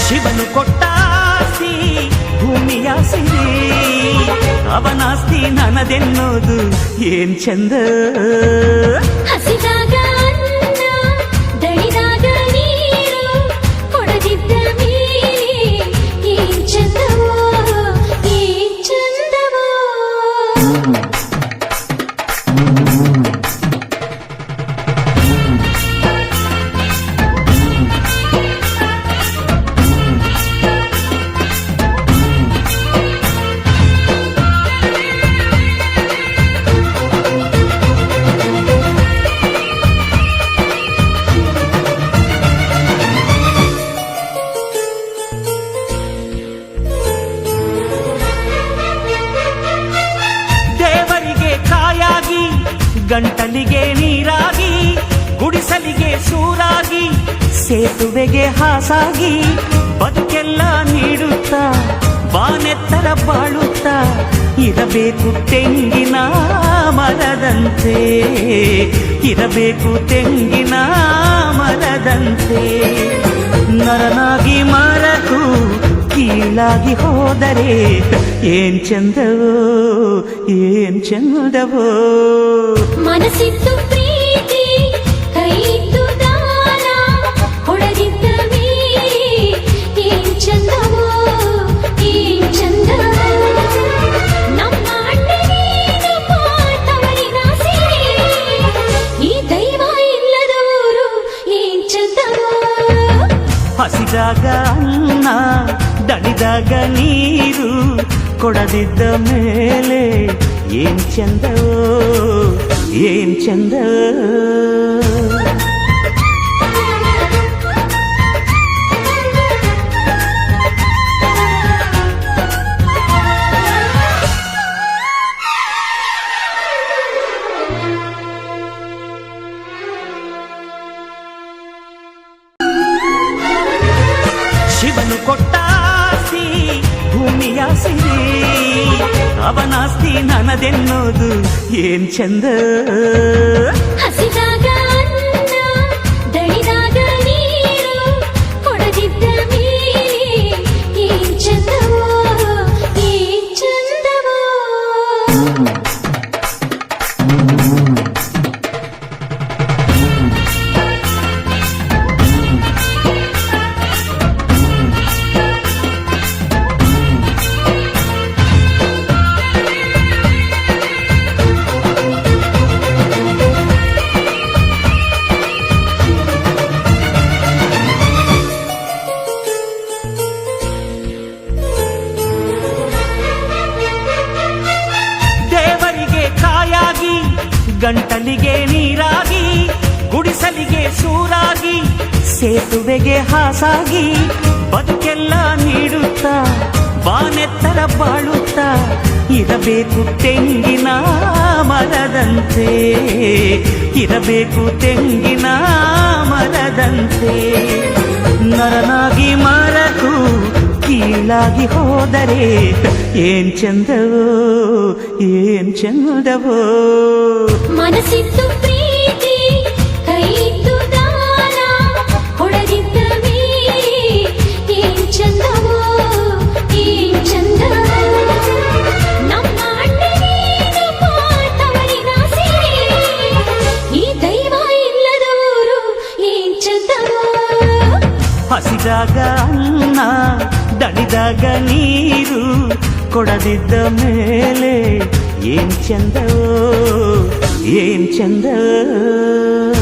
ಶಿವನು ಕೊಟ್ಟಾಸ್ತಿ ಭೂಮಿಯ ಸಿರಿ, ಅವನಾಸ್ತಿ ನನ್ನದೆನ್ನೋದು ಏನ್ ಚಂದ. ಹಸಿದಾಗ ಅನ್ನ, ದಣಿದಾಗ ನೀರು, ಕೊಡದಿದ್ದ ಮೇಲೆ ಏನ್ ಚಂದವೋ, ಏನ್ ಚಂದವೋ. ಗಂಟಲಿಗೆ ನೀರಾಗಿ, ಗುಡಿಸಲಿಗೆ ಸೂರಾಗಿ, ಸೇತುವೆಗೆ ಹಾಸಾಗಿ, ಬದುಕೆಲ್ಲ ನೀಡುತ್ತಾ ಬಾನೆತ್ತರ ಬಾಳುತ್ತಾ ಇರಬೇಕು ತೆಂಗಿನ ಮರದಂತೆ, ಇರಬೇಕು ತೆಂಗಿನ ಮರದಂತೆ. ನರನಾಗಿ ಮರಕು ಕೀಳಾಗಿ ಹೋದರೆ ಏನ್ ಚಂದವೋ, ಏನ್ ಚಂದವೋ. ಮನಸ್ಸಿತ್ತು ಪ್ರೀತಿ, ಕೈಯಿತ್ತು ದಾನ, ಹೊಡೆದಿದ್ದ ಮೇಲೆ ಏನ್ ಚಂದವೋ, ಏನ್ ಚಂದವೋ. ನಮ್ಮ ಅಣ್ಣನೇನು ತವರಿನ ಸಿರಿ, ಈ ದೈವ ಇಲ್ಲದ ಊರು ಏನ್ ಚಂದವೋ. ಹಸಿದಾಗ ಅನ್ನ, ದಣಿದಾಗ ನೀರು, ಕೊಡದಿದ್ದ ಮೇಲೆ ಏನ್ ಚಂದವೋ, ಏನ್ ಚಂದವೋ. ಶಿವನು ಕೊಟ್ಟಾಸ್ತಿ ಭೂಮಿಯ ಸಿರಿ, ಅವನಾಸ್ತಿ ನನ್ನದೆನ್ನೋದು ಏನ್ ಚಂದ. ಹಸಿದಾಗ ಅನ್ನ, ದಣಿದಾಗ ನೀರು, ಕೊಡದಿದ್ದ ಮೇಲೆ ಏನ್ ಚಂದವೋ, ಏನ್ ಚಂದವೋ. ಗಂಟಲಿಗೆ ನೀರಾಗಿ, ಗುಡಿಸಲಿಗೆ ಸೂರಾಗಿ, ಸೇತುವೆಗೆ ಹಾಸಾಗಿ, ಬದುಕೆಲ್ಲ ನೀಡುತ್ತಾ ಬಾನೆತ್ತರ ಬಾಳುತ್ತಾ ಇರಬೇಕು ತೆಂಗಿನ ಮರದಂತೆ, ಇರಬೇಕು ತೆಂಗಿನ ಮರದಂತೆ. ನರನಾಗಿ ಮರಕು ಕೀಳಾಗಿ ಹೋದರೆ ಏನ್ ಚಂದವೋ, ಏನ್ ಚಂದವೋ. ಮನಸ್ಸಿತ್ತು ಪ್ರೀತಿ, ಕೈಯಿತ್ತು ದಾನ, ಹೊಡೆದಿದ್ದ ಮೇಲೆ ಏನ್ ಚಂದವೋ, ಏನ್ ಚಂದವೋ. ನಮ್ಮ ಅಣ್ಣನೇನು ತವರಿನ ಸಿರಿ, ಈ ದೈವ ಇಲ್ಲದ ಊರು ಏನ್ ಚಂದವೋ. ಹಸಿದಾಗ ಅನ್ನ, ದಣಿದಾಗ ನೀರು, ಕೊಡದಿದ್ದ ಮೇಲೆ ಏನ್ ಚಂದವೋ, ಏನ್ ಚಂದವೋ.